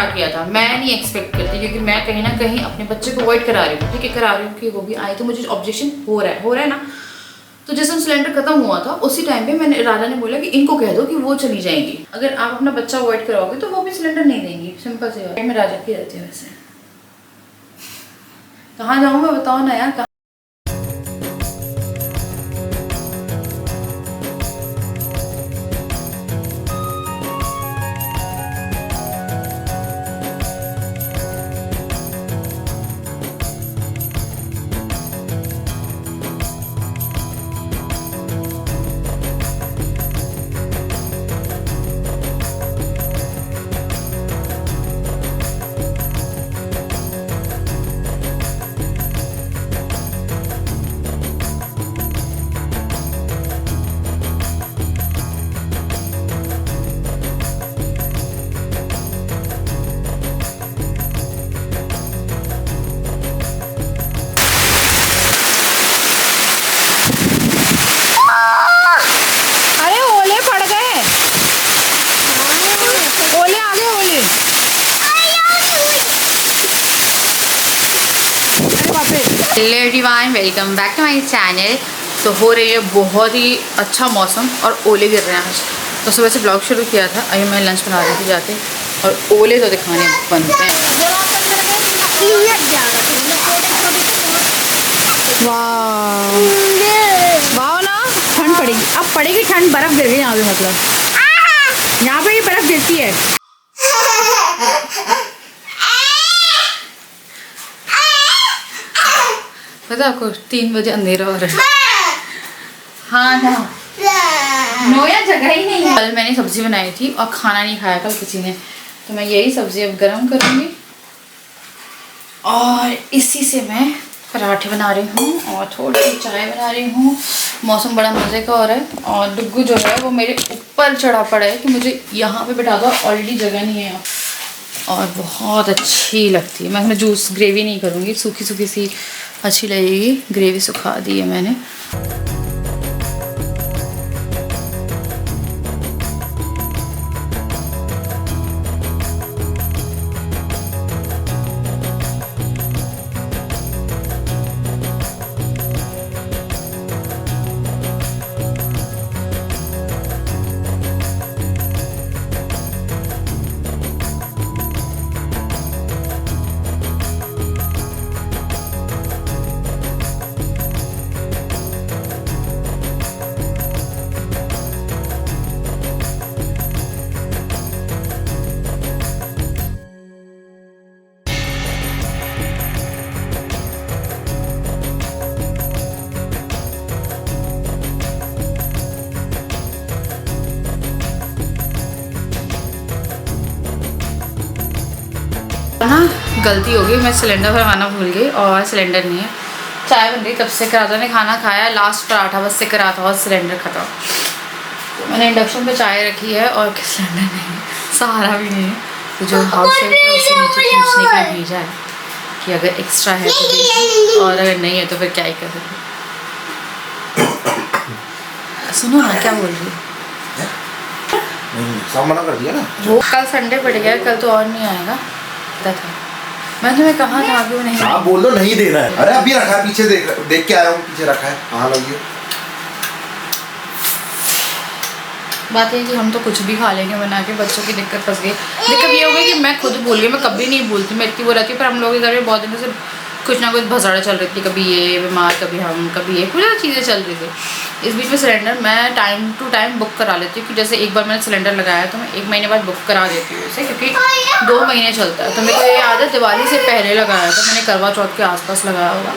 क्या किया था, मैं नहीं एक्सपेक्ट करती, क्योंकि मैं कहीं ना कहीं अपने बच्चे को अवॉइड करा रही हूँ, ठीक है, करा रही हूँ कि वो भी आए, तो मुझे ऑब्जेक्शन हो रहा है ना। तो जैसे हम सिलेंडर खत्म हुआ था उसी टाइम पे मैंने राधा ने बोला कि इनको कह दो कि वो चली जाएंगी, अगर आप अपना बच्चा अवॉइड कराओगे तो वो भी सिलेंडर नहीं देंगी, सिंपल सी बात। मैं राजा की रहती हूँ। वैसे कहाँ जाऊँ मैं, बताओ ना यार। Hello everyone, welcome back to my channel. तो हो रही है बहुत ही अच्छा मौसम और ओले गिर रहे हैं आज। तो सुबह से ब्लॉग शुरू किया था, अभी मैं लंच बना रही थी जाके, और ओले तो दिखाने बनते हैं। वाह वाह ना, ठंड पड़ेगी, अब पड़ेगी ठंड, बर्फ़ गिर गई यहाँ पे, मतलब यहाँ पे ही बर्फ़ गिरती है। पता आपको 3 बजे अंधेरा हो रहा है। हाँ ना, नोया जगह ही नहीं है। कल मैंने सब्जी बनाई थी और खाना नहीं खाया कल किसी ने, तो मैं यही सब्जी अब गरम करूँगी और इसी से मैं पराठे बना रही हूँ और थोड़ी सी चाय बना रही हूँ। मौसम बड़ा मज़े का हो रहा है और डुग्गू जो है वो मेरे ऊपर चढ़ा पड़ा है कि मुझे यहाँ पे बैठा दो, ऑलरेडी जगह नहीं है और बहुत अच्छी लगती है। मैं इसमें जूस ग्रेवी नहीं करूँगी, सूखी सूखी सी अच्छी लगेगी, ग्रेवी सुखा दी है मैंने। हाँ, गलती हो गई, मैं सिलेंडर भरवाना भूल गई और सिलेंडर नहीं है। चाय बन रही कब से, राजा ने खाना खाया, लास्ट पराठा बस से करा था और सिलेंडर खत्म। तो मैंने इंडक्शन पे चाय रखी है और सिलेंडर नहीं, सहारा भी नहीं है। तो जो हाउस वाइफ है उससे नीचे पूछने के लिए भेजा है कि अगर एक्स्ट्रा है तो दे, और अगर नहीं है तो फिर क्या ही कर सकते। सुनो ना, क्या बोल रही है? सब मना कर दिया ना। वो कल संडे पड़ गया, कल तो और नहीं आएगा था। मैं तुम्हें कहा था अभी वो नहीं। आप बोल दो नहीं देना है। अरे अभी रखा है, पीछे देख के आया हूँ, पीछे रखा है। हाँ लगिए। बात है कि हम तो कुछ भी खा लेंगे बना के, बच्चों की दिक्कत फंस गई। दिक्कत ये हो गई कि मैं खुद भूल गई, मैं कभी नहीं भूलती, मैं इतनी वो रहती, पर हम लोग के घर में बहुत दिनों से कुछ ना कुछ भसाड़ा चल रही थी, कभी ये बीमार, कभी हम, कभी ये, कुछ चीज़ें चल रही थी। इस बीच में सिलेंडर मैं टाइम टू टाइम बुक करा लेती हूँ, कि जैसे एक बार मैंने सिलेंडर लगाया तो मैं 1 महीने बाद बुक करा देती हूँ इसे, क्योंकि 2 महीने चलता है। तो मेरे को ये याद है दिवाली से पहले लगाया था मैंने, करवा चौथ के आसपास लगाया होगा।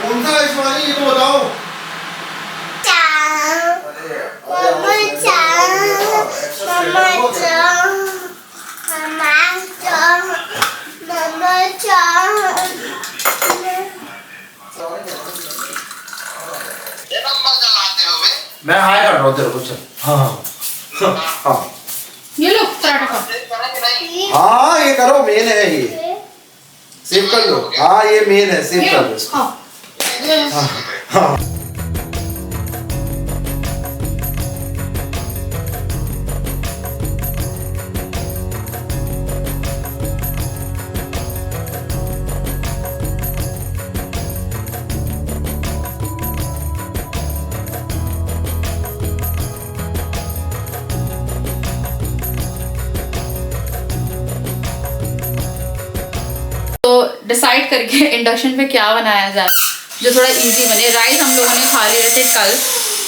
मैं हाय कर रहा हूँ तेरे को, चल। हाँ हाँ ये लो पराठा खाओ। हाँ ये करो, मेन है ये, सेव कर लो। हाँ ये मेन है, सेव कर लो। हाँ हाँ डिसाइड करके इंडक्शन पे क्या बनाया जाए जो थोड़ा इजी बने। राइस हम लोगों ने खा लिए थे कल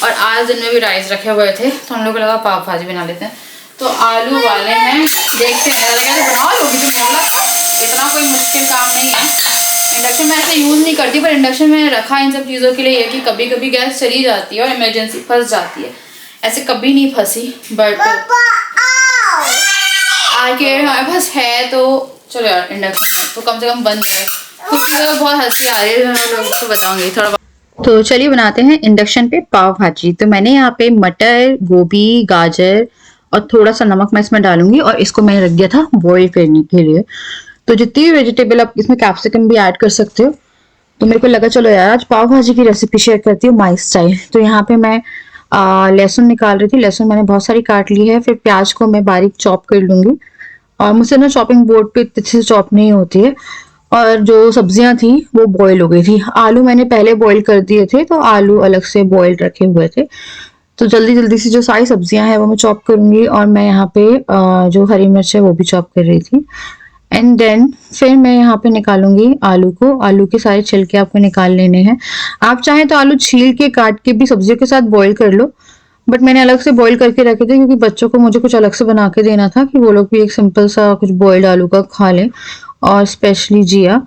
और आज दिन में भी राइस रखे हुए थे, तो हम लोग को लगा पाव भाजी बना लेते हैं। तो आलू वाले हैं, देखते हैं कैसे बना लोगी तुम बोला, इतना कोई मुश्किल काम नहीं है। इंडक्शन मैं ऐसे यूज़ नहीं करती, पर इंडक्शन मैंने रखा इन सब चीज़ों के लिए है कि कभी कभी गैस चली जाती है और इमरजेंसी फंस जाती है। ऐसे कभी नहीं फंसी, बट आके हमारे पास है तो चलो यार इंडक्शन है तो कम से कम बन जाए। कुछ चीज़ों में बहुत हंसी आ रही है, मैं लोगों को बताऊंगी थोड़ा। तो चलिए बनाते हैं इंडक्शन पे पाव भाजी। तो मैंने यहाँ पे मटर, गोभी, गाजर और थोड़ा सा नमक मैं इसमें डालूंगी और इसको मैंने रख दिया था बॉईल करने के लिए। तो जितनी भी वेजिटेबल आप इसमें कैप्सिकम भी ऐड कर सकते हो। तो मेरे को लगा चलो यार आज पाव भाजी की रेसिपी शेयर करती हूँ माई स्टाइल। तो यहाँ पे मैं लहसुन निकाल रही थी, लहसुन मैंने बहुत सारी काट ली है। फिर प्याज को मैं बारीक चॉप कर लूंगी और मुझसे ना चॉपिंग बोर्ड पे इतनी अच्छे से चॉप नहीं होती है। और जो सब्जियां थी वो बॉईल हो गई थी। आलू मैंने पहले बॉईल कर दिए थे, तो आलू अलग से बॉईल रखे हुए थे। तो जल्दी जल्दी से जो सारी सब्जियां हैं वो मैं चॉप करूंगी और मैं यहाँ पे जो हरी मिर्च है वो भी चॉप कर रही थी। एंड देन फिर मैं यहाँ पे निकालूंगी आलू को। आलू के सारे छिलके आपको निकाल लेने हैं। आप चाहें तो आलू छील के काट के भी सब्जियों के साथ बॉईल कर लो, बट मैंने अलग से बॉईल करके रखे थे क्योंकि बच्चों को मुझे कुछ अलग से बना के देना था कि वो लोग भी एक सिंपल सा कुछ बॉइल्ड आलू का खा लें। और स्पेशली जिया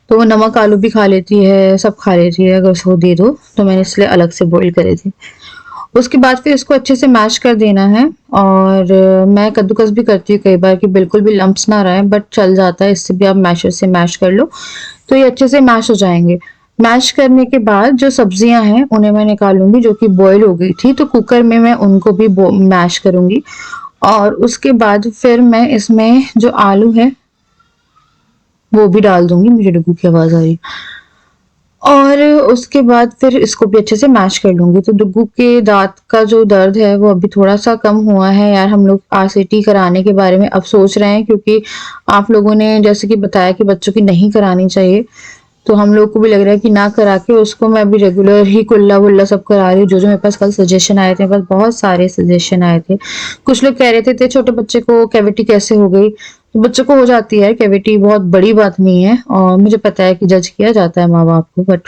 तो वो नमक आलू भी खा लेती है, सब खा लेती है अगर उसको दे दो, तो मैंने इसलिए अलग से बॉईल करे थे। उसके बाद फिर इसको अच्छे से मैश कर देना है। और मैं कद्दूकस भी करती हूँ कई बार कि बिल्कुल भी लम्प्स ना रहे, बट चल जाता है, इससे भी आप मैशर से मैश कर लो तो ये अच्छे से मैश हो जाएंगे। मैश करने के बाद जो सब्जियां हैं उन्हें मैं निकालूंगी जो कि बॉईल हो गई थी, तो कुकर में मैं उनको भी मैश करूंगी। और उसके बाद फिर मैं इसमें जो आलू है वो भी डाल दूंगी। मुझे डुगू की आवाज आ रही। और उसके बाद फिर इसको भी अच्छे से मैश कर लूंगी। तो डुगू के दांत का जो दर्द है वो अभी थोड़ा सा कम हुआ है। यार हम लोग आरसीटी कराने के बारे में अब सोच रहे हैं, क्योंकि आप लोगों ने जैसे कि बताया कि बच्चों की नहीं करानी चाहिए, तो हम लोग को भी लग रहा है कि ना करा के उसको मैं अभी रेगुलर ही कुल्ला वुल्ला सब करा रही हूँ। जो मेरे पास कल सजेशन आए थे, बस बहुत सारे सजेशन आए थे। कुछ लोग कह रहे थे छोटे बच्चे को कैविटी कैसे हो गई, तो बच्चों को हो जाती है कैविटी, बहुत बड़ी बात नहीं है। और मुझे पता है कि जज किया जाता है माँ बाप को, बट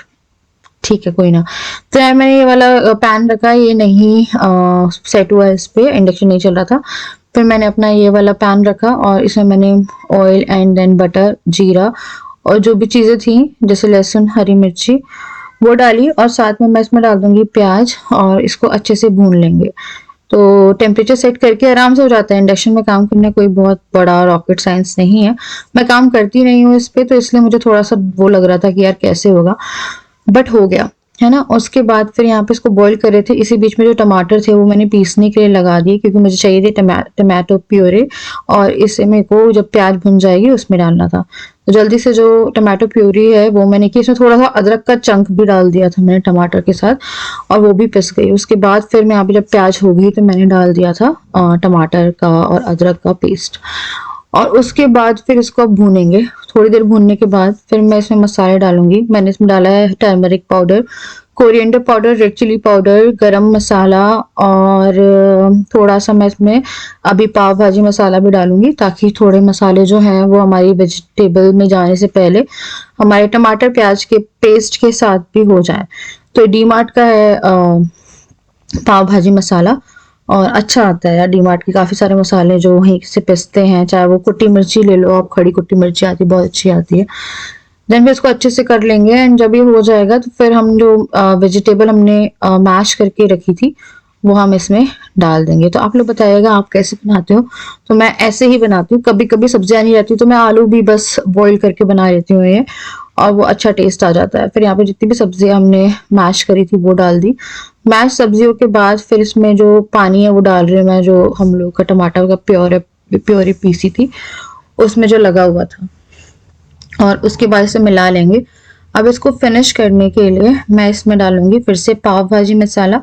ठीक है कोई ना। तो यार मैंने ये वाला पैन रखा, ये नहीं सेट हुआ है, इस पे इंडक्शन नहीं चल रहा था। फिर मैंने अपना ये वाला पैन रखा और इसमें मैंने ऑयल एंड देन बटर, जीरा और जो भी चीजें थी जैसे लहसुन, हरी मिर्ची वो डाली। और साथ में मैं इसमें डाल दूंगी प्याज और इसको अच्छे से भून लेंगे। तो टेम्परेचर सेट करके आराम से हो जाता है। इंडक्शन में काम करना कोई बहुत बड़ा रॉकेट साइंस नहीं है। मैं काम करती नहीं हूँ इस पे, तो इसलिए मुझे थोड़ा सा वो लग रहा था कि यार कैसे होगा, बट हो गया है ना। उसके बाद फिर यहाँ पे इसको बॉईल कर रहे थे। इसी बीच में जो टमाटर थे वो मैंने पीसने के लिए लगा दिए, क्योंकि मुझे चाहिए थे टमाटो प्योरे, और इसे मेरे को जब प्याज भुन जाएगी उसमें डालना था। तो जल्दी से जो टमाटो प्योरी है वो मैंने की, इसमें थोड़ा सा अदरक का चंक भी डाल दिया था मैंने टमाटर के साथ, और वो भी पिस गई। उसके बाद फिर मैं यहाँ पे जब प्याज होगी तो मैंने डाल दिया था टमाटर का और अदरक का पेस्ट। और उसके बाद फिर इसको अब भूनेंगे। थोड़ी देर भूनने के बाद फिर मैं इसमें मसाले डालूंगी। मैंने इसमें डाला है turmeric powder, coriander powder, red chilli powder, garam masala, और थोड़ा सा मैं इसमें अभी पाव भाजी मसाला भी डालूंगी, ताकि थोड़े मसाले जो हैं वो हमारी वेजिटेबल में जाने से पहले हमारे टमाटर प्याज के पेस्ट के साथ भी हो जाए। तो डीमार्ट का है पाव भाजी मसाला, और अच्छा आता है यार डीमार्ट के काफी सारे मसाले जो वहीं से पिसते हैं। चाहे वो कुट्टी मिर्ची ले लो आप, खड़ी कुट्टी मिर्ची आती है, बहुत अच्छी आती है। देन फिर इसको अच्छे से कर लेंगे। एंड जब ये हो जाएगा तो फिर हम जो वेजिटेबल हमने मैश करके रखी थी वो हम इसमें डाल देंगे। तो आप लोग बताइएगा आप कैसे बनाते हो। तो मैं ऐसे ही बनाती हूँ। कभी कभी सब्जियां नहीं रहती तो मैं आलू भी बस बॉईल करके बना लेती हूँ ये, और वो अच्छा टेस्ट आ जाता है। फिर यहाँ पे जितनी भी सब्जियां हमने मैश करी थी वो डाल दी। मैश सब्जियों के बाद फिर इसमें जो पानी है वो डाल रही हूँ मैं, जो हम लोग का टमाटर का प्योरी पीसी थी उसमें जो लगा हुआ था, और उसके बाद इसे मिला लेंगे। अब इसको फिनिश करने के लिए मैं इसमें डालूंगी फिर से पाव भाजी मसाला,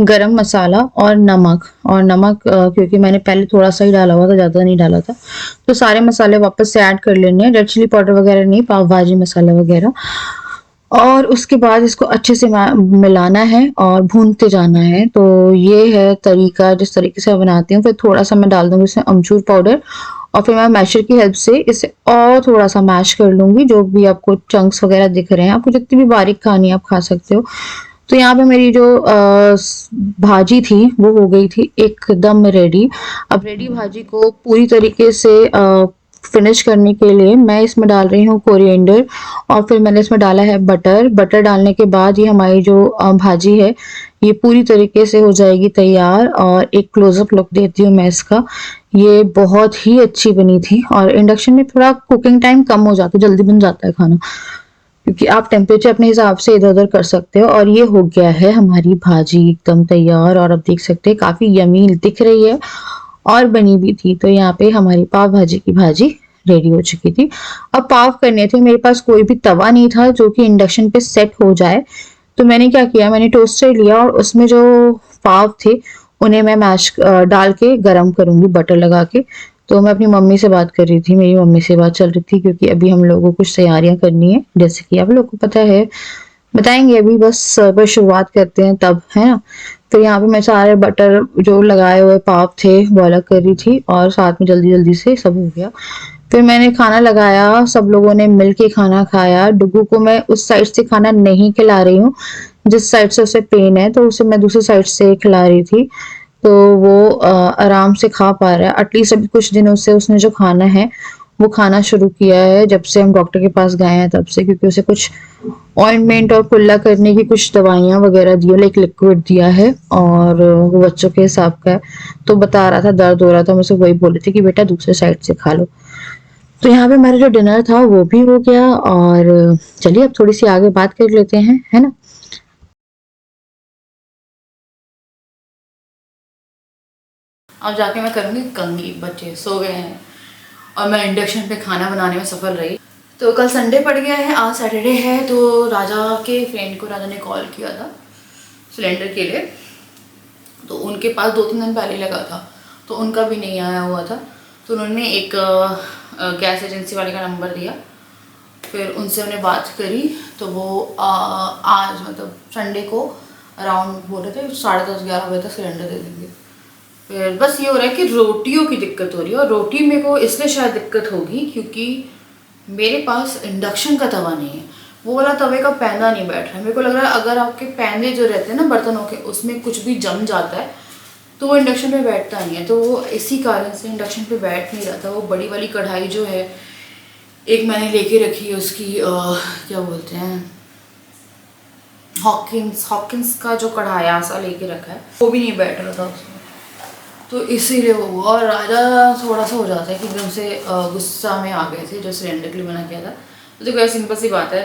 गरम मसाला और नमक। और नमक क्योंकि मैंने पहले थोड़ा सा ही डाला हुआ था, ज्यादा नहीं डाला था, तो सारे मसाले वापस से ऐड कर लेने हैं। रेड चिली पाउडर वगैरह नहीं, पाव भाजी मसाला वगैरह। और उसके बाद इसको अच्छे से मिलाना है और भूनते जाना है। तो ये है तरीका जिस तरीके से मैं बनाती हूँ। फिर थोड़ा सा मैं डाल दूंगी इसमें अमचूर पाउडर और फिर मैं मैशर की हेल्प से इसे और थोड़ा सा मैश कर लूँगी। जो भी आपको चंक्स वगैरह दिख रहे हैं, आपको जितनी भी बारीक खानी है आप खा सकते हो। तो यहाँ पे मेरी जो भाजी थी वो हो गई थी एकदम रेडी। अब रेडी भाजी को पूरी तरीके से फिनिश करने के लिए मैं इसमें डाल रही हूँ कोरिएंडर, और फिर मैंने इसमें डाला है बटर। बटर डालने के बाद ये हमारी जो भाजी है ये पूरी तरीके से हो जाएगी तैयार। और एक क्लोजअप लुक देती हूँ मैं इसका। ये बहुत ही अच्छी बनी थी, और इंडक्शन में थोड़ा कुकिंग टाइम कम हो जाता है, जल्दी बन जाता है खाना, क्योंकि आप टेम्परेचर अपने हिसाब से इधर उधर कर सकते हो। और ये हो गया है हमारी भाजी एकदम तैयार, और अब देख सकते हैं काफी यमी दिख रही है और बनी भी थी। तो यहाँ पे हमारी पाव भाजी की भाजी रेडी हो चुकी थी। अब पाव करने थे, मेरे पास कोई भी तवा नहीं था जो कि इंडक्शन पे सेट हो जाए। तो मैंने क्या किया, मैंने टोस्टर लिया और उसमें जो पाव थे उन्हें मैं मैश डाल के गरम करूंगी बटर लगा के। तो मैं अपनी मम्मी से बात कर रही थी, मेरी मम्मी से बात चल रही थी, क्योंकि अभी हम लोगों को कुछ तैयारियां करनी है, जैसे कि आप लोगों को पता है, बताएंगे अभी, बस बस शुरुआत करते हैं तब, है ना। फिर यहाँ पे मैं सारे बटर जो लगाए हुए पाव थे वो अलग कर रही थी, और साथ में जल्दी जल्दी से सब हो गया। फिर मैंने खाना लगाया, सब लोगों ने मिल के खाना खाया। डुगू को मैं उस साइड से खाना नहीं खिला रही हूँ जिस साइड से उसे पेन है, तो उसे मैं दूसरी साइड से खिला रही थी। तो वो आराम से खा पा रहा है। एटलीस्ट अभी कुछ दिनों से उसने जो खाना है वो खाना शुरू किया है, जब से हम डॉक्टर के पास गए हैं तब से, क्योंकि उसे कुछ ऑइंटमेंट और कुल्ला करने की कुछ दवाइयां वगैरह दी, लाइक लिक्विड दिया है, और वो बच्चों के हिसाब का है। तो बता रहा था दर्द हो रहा था, मुझे वही बोले थे कि बेटा दूसरे साइड से खा लो। तो यहाँ पे हमारा जो डिनर था वो भी हो गया, और चलिए अब थोड़ी सी आगे बात कर लेते हैं, है ना। अब जाके मैं करूँगी कंघी, बच्चे सो गए हैं और मैं इंडक्शन पे खाना बनाने में सफल रही। तो कल संडे पड़ गया है, आज सैटरडे है। तो राजा के फ्रेंड को राजा ने कॉल किया था सिलेंडर के लिए, तो उनके पास 2-3 दिन पहले लगा था, तो उनका भी नहीं आया हुआ था। तो उन्होंने एक गैस एजेंसी वाले का नंबर दिया, फिर उनसे हमने बात करी। तो वो आज मतलब संडे को अराउंड बोल रहे थे 10:30-11 बजे तक सिलेंडर दे देंगे। फिर बस ये हो रहा है कि रोटियों की दिक्कत हो रही है, और रोटी मेरे को इसलिए शायद दिक्कत होगी क्योंकि मेरे पास इंडक्शन का तवा नहीं है, वो वाला तवे का पैंदा नहीं बैठ रहा है। मेरे को लग रहा है अगर आपके पैंदे जो रहते हैं ना बर्तनों के, उसमें कुछ भी जम जाता है तो वो इंडक्शन पे बैठता नहीं है। तो वो इसी कारण से इंडक्शन पे बैठ नहीं रहा था। वो बड़ी वाली कढ़ाई जो है एक मैंने लेके रखी है, उसकी क्या बोलते हैं, हॉकिंस का जो कढ़ाया सा लेके रखा है, वो भी नहीं बैठ रहा था उसमें। तो इसीलिए वो हुआ। और राजा थोड़ा सा हो जाता है कि एकदम से गुस्सा में आ गए थे जो सिलेंडर के लिए मना किया था। तो देखो सिंपल सी बात है,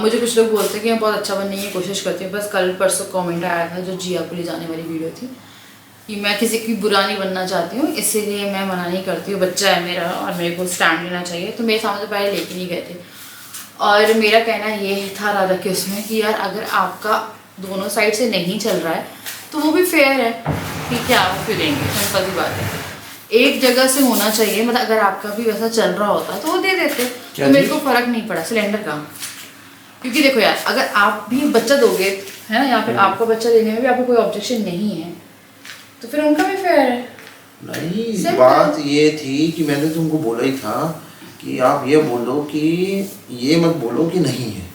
मुझे कुछ लोग बोलते हैं कि मैं बहुत अच्छा बनने की कोशिश करती हूँ। बस कल परसों कमेंट आया था जो जिया को ले जाने वाली वीडियो थी कि मैं किसी की बुरा नहीं बनना चाहती हूँ, इसीलिए मैं मना नहीं करती हूँ। बच्चा है मेरा और मेरे को स्टैंड लेना चाहिए, तो मेरे सामने तो पहले लेके नहीं गए थे। और मेरा कहना ये था राजा के उसमें कि यार अगर आपका दोनों साइड से नहीं चल रहा है तो वो भी फेयर है कि क्या वो फिर देंगे, सिंपल सी बात है। एक जगह से होना चाहिए, मतलब अगर आपका भी वैसा चल रहा होता तो वो दे देते, तो मेरे को फर्क नहीं पड़ा सिलेंडर का। क्योंकि देखो यार, अगर आप भी बच्चा दोगे है ना, या फिर आपको बच्चा देने में भी आपको कोई ऑब्जेक्शन नहीं है, तो फिर उनका भी फेयर है। नहीं, बात ये थी कि मैंने तुमको बोला ही था कि आप ये बोलो कि ये मत बोलो कि नहीं है,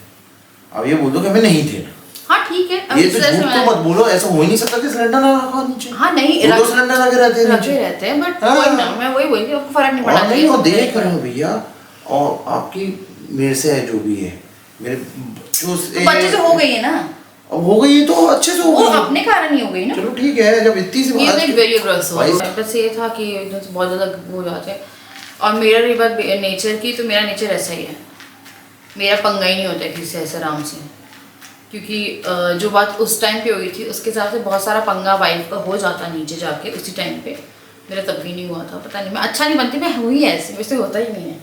आप ये बोलो कि हमें नहीं थे। हाँ ठीक है, ये तो झूठ तो मत बोलो, ऐसा हो ही नहीं सकता कि सिलेंडर ना रखा नीचे। हाँ नहीं, दो सिलेंडर लगे रहते हैं, बट कोई ना, मैं वही बोली आपको फर्क नहीं पड़ा। नहीं वो देख रहे हो भैया, और आपकी मेरे से है जो भी है, मेरे बच्चे से हो गई है ना, अब हो गई तो अच्छे से हो गई, वो अपने कारण ही हो गई ना। चलो ठीक है, जब इतनी सी बात है वेरी अग्रेसिव। बस ये था कि बहुत ज़्यादा हो जाते हैं। और मेरा रही बात नेचर की, तो मेरा नेचर ऐसा ही है, मेरा पंगा ही नहीं होता किसी से ऐसे आराम से। क्योंकि जो बात उस टाइम पे हुई थी उसके हिसाब से बहुत सारा पंगा वाइफ का हो जाता नीचे जाके उसी टाइम पे, मेरा तब भी नहीं हुआ था। पता नहीं, मैं अच्छा नहीं बनती, मैं हुई ऐसे, वैसे होता ही नहीं है,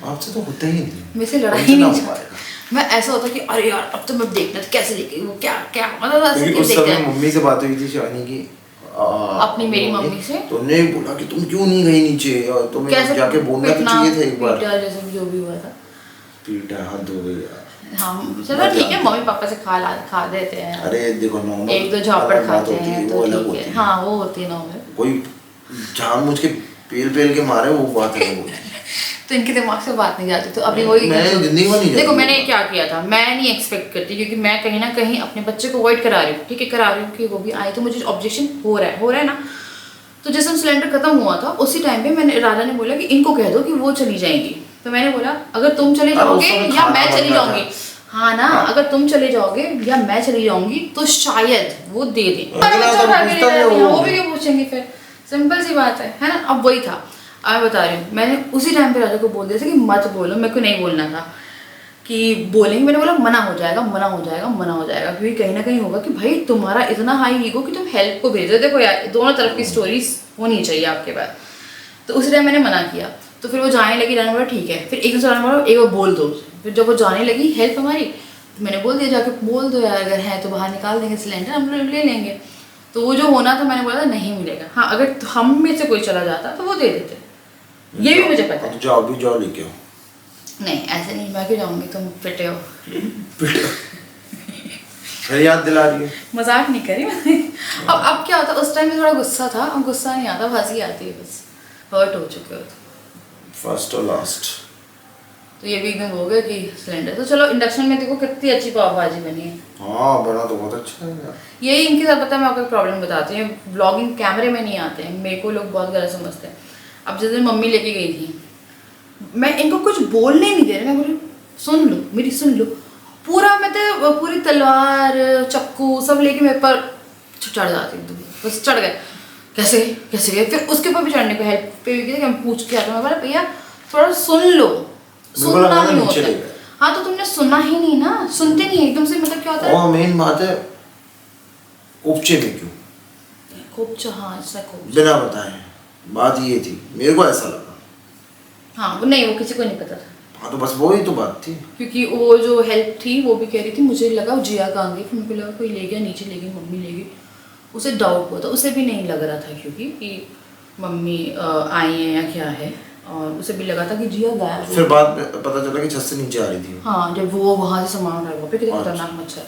आपसे तो होता ही नहीं, मेरे से लड़ाई ही नहीं चाहती। मैं ऐसा होता कि अरे यार अब तो मैं देखना कैसे देखेगी वो, क्या क्या मतलब उस समय मम्मी से बात हुई थी शानी की, अपनी मेरी मम्मी से, तो उन्होंने बोला कि तुम क्यों नहीं गई नीचे, और तुम्हें जाके बोलना तो चाहिए था एक बार। पीटा जैसे जो भी हुआ था, पीटा हद हो गई यार। हाँ चलो ठीक है, मम्मी पापा से खा देते हैं। अरे देखो नॉर्मल एक दो झापड़ खाते हैं तो ठीक है, हाँ वो होती है नॉर्मल। कोई जानबूझ के पेल के मारे वो बात नहीं होती। तो इनके दिमाग से बात नहीं जाती। तो अभी वही मैं जिंदगी में नहीं देखो जाती। मैंने क्या किया था, मैं नहीं एक्सपेक्ट करती क्योंकि मैं कहीं ना कहीं अपने बच्चे को अवॉइड करा रही हूँ, ठीक है, करा रही हूँ कि वो भी आए, तो मुझे ऑब्जेक्शन हो रहा है ना। तो जैसे हम सिलेंडर खत्म हुआ था उसी टाइम पे मैंने राजा ने बोला कि इनको कह दो कि वो चली जाएंगी। तो मैंने बोला अगर तुम चले जाओगे या मैं चली जाऊंगी, हाँ ना, अगर तुम चले जाओगे या मैं चली जाऊंगी तो शायद वो दे दें। वो भी क्यों पूछेंगे फिर, सिंपल सी बात है ना। अब वही था, अब मैं बता रही हूँ, मैंने उसी टाइम पे राजा को बोल दिया था कि मत बोलो, मेरे को नहीं बोलना था कि बोलेंगे। मैंने बोला मना हो जाएगा, मना हो जाएगा, मना हो जाएगा, क्योंकि कहीं ना कहीं होगा कि भाई तुम्हारा इतना हाई ईगो कि तुम हेल्प को भेजो। देखो यार दोनों तरफ की स्टोरीज होनी चाहिए आपके पास। तो उसी टाइम मैंने मना किया, तो फिर वो जाने लगी, राना बोला ठीक है, फिर एक दिन राना बोला एक बार बोल दो। फिर जब वो जाने लगी हेल्प हमारी, तो मैंने बोल दिया जाके बोल दो यार, अगर है तो बाहर निकाल देंगे सिलेंडर, हम लोग ले लेंगे। तो वो जो होना था मैंने बोला नहीं मिलेगा, हाँ अगर हम में से कोई चला जाता तो वो दे देते, ये भी मुझे पता है। जाओ भी जाओ लेके आओ। नहीं ऐसे नहीं, मैं क्यों जाऊंगी, तुम पिटे हो। फिर याद दिला रही है। मजाक नहीं करी मैं। अब क्या होता, उस टाइम में थोड़ा गुस्सा था, अब गुस्सा नहीं आता, हंसी आती है, बस हर्ट हो चुके हो। फर्स्ट और लास्ट। तो ये भी एकदम हो गया कि सिलेंडर। तो चलो इंडक्शन में देखो कितनी अच्छी पाव भाजी बनी है। हाँ बना तो बहुत अच्छा है यार। यही इनके साथ पता है, मैं आपको एक प्रॉब्लम बताती हूँ, व्लॉगिंग कैमरे में नहीं आते हैं, मेरे को लोग बहुत गलत समझते हैं। अब जिस दिन मम्मी लेके गई थी, मैं इनको कुछ बोलने नहीं दे रही, मैं बोली सुन लो मेरी, सुन लो पूरा, मैं तो पूरी तलवार चाकू सब लेके मेरे पर चढ़ जाती हूँ, बस चढ़ गए। कैसे कैसे गए, फिर उसके ऊपर भी चढ़ने को हेल्प पे भी हम पूछ के आते, मैं बोला भैया थोड़ा सुन लो, सुनना नहीं होता। हाँ तो तुमने सुना ही नहीं ना, सुनते नहीं एकदम से, मतलब क्या होता है। मेन बात है कोपचे में क्यों कोपचा, हाँ ऐसा कोपचा बिना बताए, बात ये थी, मेरे को ऐसा लगा। हाँ वो नहीं, वो किसी को नहीं पता था। हाँ तो बस वही तो बात थी, क्योंकि वो जो हेल्प थी वो भी कह रही थी, मुझे लगा वो जिया कहाँ गई, फिर मेरे को लगा कोई ले गया नीचे, ले गई मम्मी ले गई, उसे डाउट हुआ था, उसे भी नहीं लग रहा था क्योंकि कि मम्मी आई हैं या क्या है, और उसे भी लगा था कि जिया गायब। फिर बाद में पता चला कि छत से नीचे आ रही थी। हाँ जब वो वहाँ से सामान रखा पे, कितने खतरनाक मच्छर,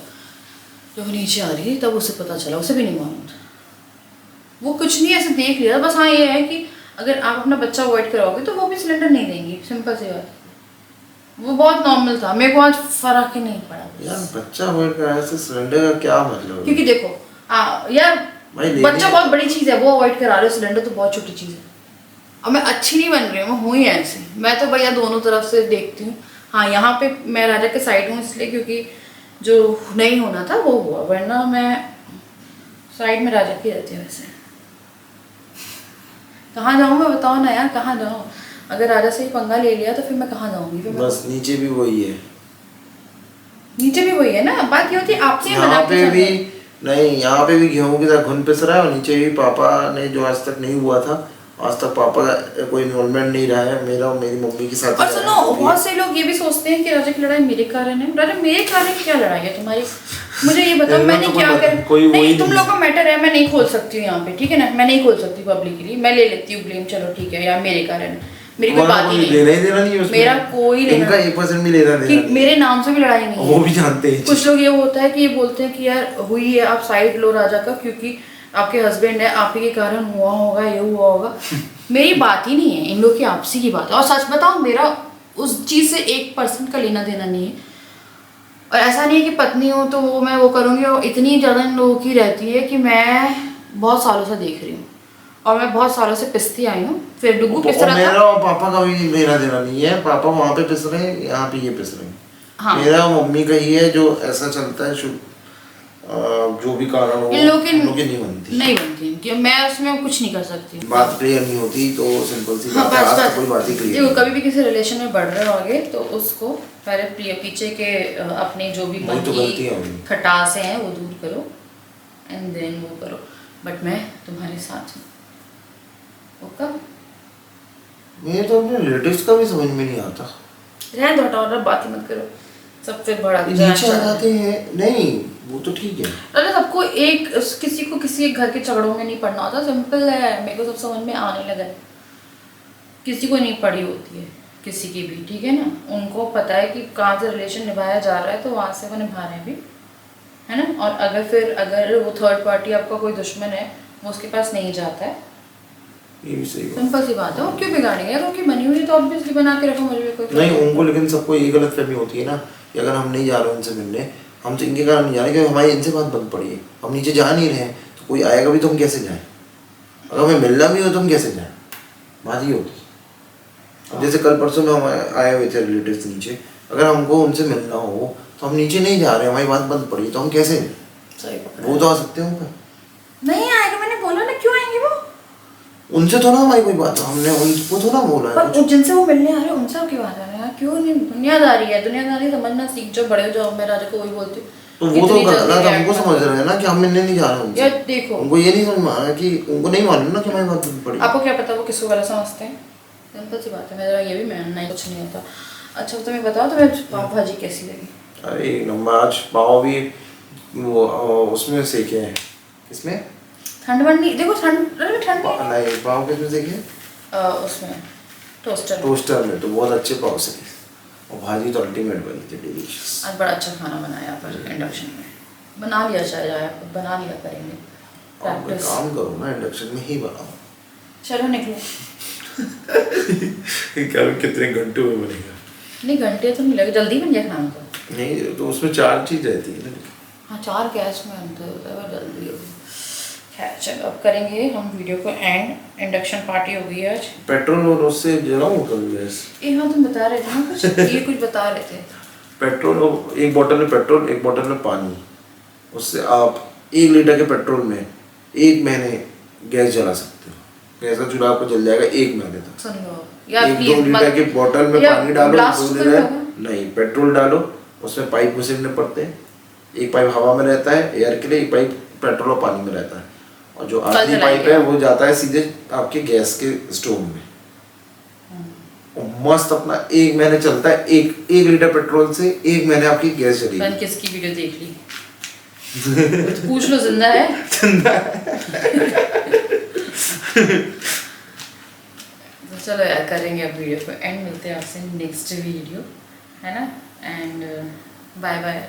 जब वो नीचे आ रही थी तब उसे पता चला, उसे भी नहीं मालूम था, वो कुछ नहीं ऐसे देख लिया। बस हाँ ये है कि अगर आप अपना बच्चा अवॉइड कराओगे तो वो भी सिलेंडर नहीं देंगी, सिंपल सी बात। वो बहुत नॉर्मल था, मेरे को आज फर्क ही नहीं पड़ा यार। बच्चा अवॉइड कराने से सिलेंडर का क्या मतलब है? क्योंकि देखो यार बच्चा बहुत बड़ी चीज़ है, वो अवॉइड करा रहे हो, सिलेंडर तो बहुत छोटी चीज़ है। और मैं अच्छी नहीं बन रही हूँ, मैं हूँ ही ऐसी, मैं तो भैया दोनों तरफ से देखती हूँ। हाँ यहाँ पे मैं राजा के साइड हूँ इसलिए क्योंकि जो नहीं होना था वो हुआ, वरना मैं साइड में राजा की रहती हूँ। वैसे कहाँ जाऊँ मैं, बताओ ना यार, कहाँ जाऊँ? अगर राजा से ही पंगा ले लिया तो फिर मैं कहाँ जाऊँगी? फिर बस नीचे भी वही है, नीचे भी वही है ना, बात ये होती है आपसे। यहाँ पे भी नहीं, यहाँ पे भी गेहूं की तरह घुन पिस रहा है, और नीचे भी पापा ने जो आज तक नहीं हुआ था, आज तक पापा का कोई इन्वॉल्वमेंट नहीं रहा है, मेरा और मेरी मम्मी के साथ। और सुनो बहुत से लोग ये भी सोचते हैं कि राजा की लड़ाई मेरे कारण है। राजा मेरे कारण क्या लड़ाई है तुम्हारी, मुझे ये बताओ, मैंने क्या कर, नहीं तुम लोग का मैटर है, मैं नहीं खोल सकती हूँ यहाँ पे, ठीक है ना, मैं नहीं खोल सकती पब्लिकली, मैं ले लेती हूँ ब्लेम, चलो ठीक है यार मेरे कारण, मेरी कोई बात ही नहीं, देना नहीं है मेरा कोई इनका 1% भी लेना कि मेरे नाम से भी लड़ाई नहीं है, वो भी जानते हैं। कुछ लोग ये होता है कि ये बोलते हैं कि यार हुई है, आप साइड लो राजा का, क्योंकि आपके हस्बैंड है, आप ही के कारण हुआ होगा, ये हुआ होगा। मेरी बात ही नहीं है, इन लोग की आपसी की बात है। और सच बताओ मेरा उस चीज़ से 1% का लेना देना नहीं है। और ऐसा नहीं है कि पत्नी हो तो वो मैं वो करूँगी, और इतनी ज़्यादा इन लोगों की रहती है कि मैं बहुत सालों से देख रही हूँ, और मैं बहुत सालों से पिसती आई हूँ। फिर डुगू पिस रहा था, मेरा और पापा का भी लेना देना नहीं है, पापा वहाँ पे पिस रहे हैं, यहाँ पे ये पिस रहे हैं। हाँ मेरा मम्मी का ही है जो ऐसा चलता है, जो भी कारण हो, इन लोग की नहीं बनती कि मैं उसमें कुछ नहीं कर सकती, बात क्लियर नहीं होती, तो सिंपल सी बात है, आज तक कोई बात ही क्लियर देखो कभी भी किसी रिलेशन में बढ़ रहे हो आगे, तो उसको पहले पीछे के अपने जो भी मन की खटासे हैं वो दूर करो, एंड देन वो करो। बट मैं तुम्हारे साथ हूँ, ओके? मेरे तो अपने रिलेटिव्स का भी समझ में नहीं आता, रहने दो, हटाओ, बात ही मत करो, सब फिर बड़ा नीचे आ जाते हैं। नहीं वो तो ठीक है, अरे सबको एक किसी को किसी घर के झगड़ों में नहीं पड़ना होता, सिंपल है, मेरे को सब समझ में आने लगा है। किसी को नहीं पड़ी होती है किसी की भी, ठीक है ना, उनको पता है कि कहाँ से रिलेशन निभाया जा रहा है, तो वहाँ से वो निभा रहे हैं भी, है ना। और अगर वो थर्ड पार्टी आपका कोई दुश्मन है, वो उसके पास नहीं जाता है, ये भी सही बात। सिंपल सी बात है, वो क्यों बिगाड़ेंगे? अगर उनकी बनी हुई है तो ऑब्वियसली बना के रखो, मुझे भी कोई नहीं उनको, लेकिन सबको ये गलत फहमी होती है ना कि अगर हम नहीं जा रहे उनसे मिलने, हम तो इनके कारण नहीं जा रहे क्योंकि हमारी इनसे बात बंद पड़ी है, हम नीचे जा नहीं रहे हैं, तो कोई आएगा भी तो हम कैसे जाएं? अगर हमें मिलना भी हो तो हम कैसे जाएं? बात ये होती है। अब जैसे कल परसों में हम आए हुए थे रिलेटिव्स नीचे, अगर हमको उनसे मिलना हो तो हम नीचे नहीं जा रहे, हमारी बात बंद पड़ी है, तो हम कैसे जाएं? सही पकड़ा। वो तो आ सकते हैं ऊपर, नहीं आएगा, मैंने बोला ना, क्यों आएंगे वो? उनसे थोड़ा हमारी कोई बात, हमने उनको थोड़ा बोला है पर कुछ। जिनसे वो मिलने आ रहे हैं उनसे आपकी बात आ रही है, क्यों नहीं? दुनियादारी है, दुनियादारी समझना सीख जाओ, बड़े हो जाओ। मैं राजा को वही बोलती हूँ, तो वो तो इतनी जल्दी गलत react हमको मत समझ करो। रहे हैं ना कि हम मिलने नहीं जा रहे उनसे। यार देखो, उनको ये नहीं समझ में आ रहा कि उनको नहीं मालूम ना कि हमारी बात बंद पड़ी। आपको क्या पता वो किसको गलत समझते हैं? सिंपल सी बात है, मेरा ये भी मानना ही कुछ नहीं होता। अच्छा तो मैं बताओ, तुम्हें पाव भाजी कैसी लगी? अरे एक नंबर, आज पाव भी वो उसमें सेके हैं। किसमें? ठंड वंड नहीं, देखो ठंड, अरे ठंड नहीं नहीं, पाव किसमें सेके? उसमें टोस्टर में। टोस्टर में। तो बहुत अच्छे पाव सेके और भाजी तो अल्टीमेट बनी थी, डिलीशियस। आज बड़ा अच्छा खाना बनाया पर इंडक्शन में बना लिया, शायद बना लिया करेंगे आप प्रैक्टिस। काम करो ना, इंडक्शन में ही बनाओ। चलो निकलो। क्या कितने घंटे में बनेगा? नहीं घंटे तो नहीं लगे, जल्दी बन गया खाना तो। नहीं तो उसमें 4 चीज रहती है ना। हाँ 4 गैस में अंतर होता है, पर जल्दी होगी। खैर चलो अब करेंगे हम वीडियो को एंड। इंडक्शन पार्टी हो गई है आज। पेट्रोल और उससे जलाऊं कल गैस? हाँ तुम बता रहे थे ना कुछ, ये कुछ बता रहे थे। पेट्रोल, एक बोतल में पेट्रोल, एक बोतल में पानी, उससे आप 1 लीटर के पेट्रोल में 1 महीने गैस जला सकते हो। गैस का चूल्हा आपको जल जाएगा 1 महीने तक। सुन लो यार, 1-2 लीटर की बोतल में पानी डालो, 2 लीटर नहीं पेट्रोल डालो, उसमें पाइप घुसेड़ने पड़ते हैं। एक पाइप हवा में रहता है एयर के लिए, एक पाइप पेट्रोल और पानी में रहता है, और जो आखिरी पाइप है वो जाता है सीधे आपके गैस के स्टोव में। और मस्त अपना 1 महीने चलता है। 1 लीटर पेट्रोल से 1 महीने आपकी गैस चलेगी। मैंने किसकी वीडियो देख ली? तो पूछ लो, जिंदा है? तो चलो यार करेंगे अब वीडियो को एंड, मिलते हैं आपसे नेक्स्ट वीडियो, है ना? And bye bye.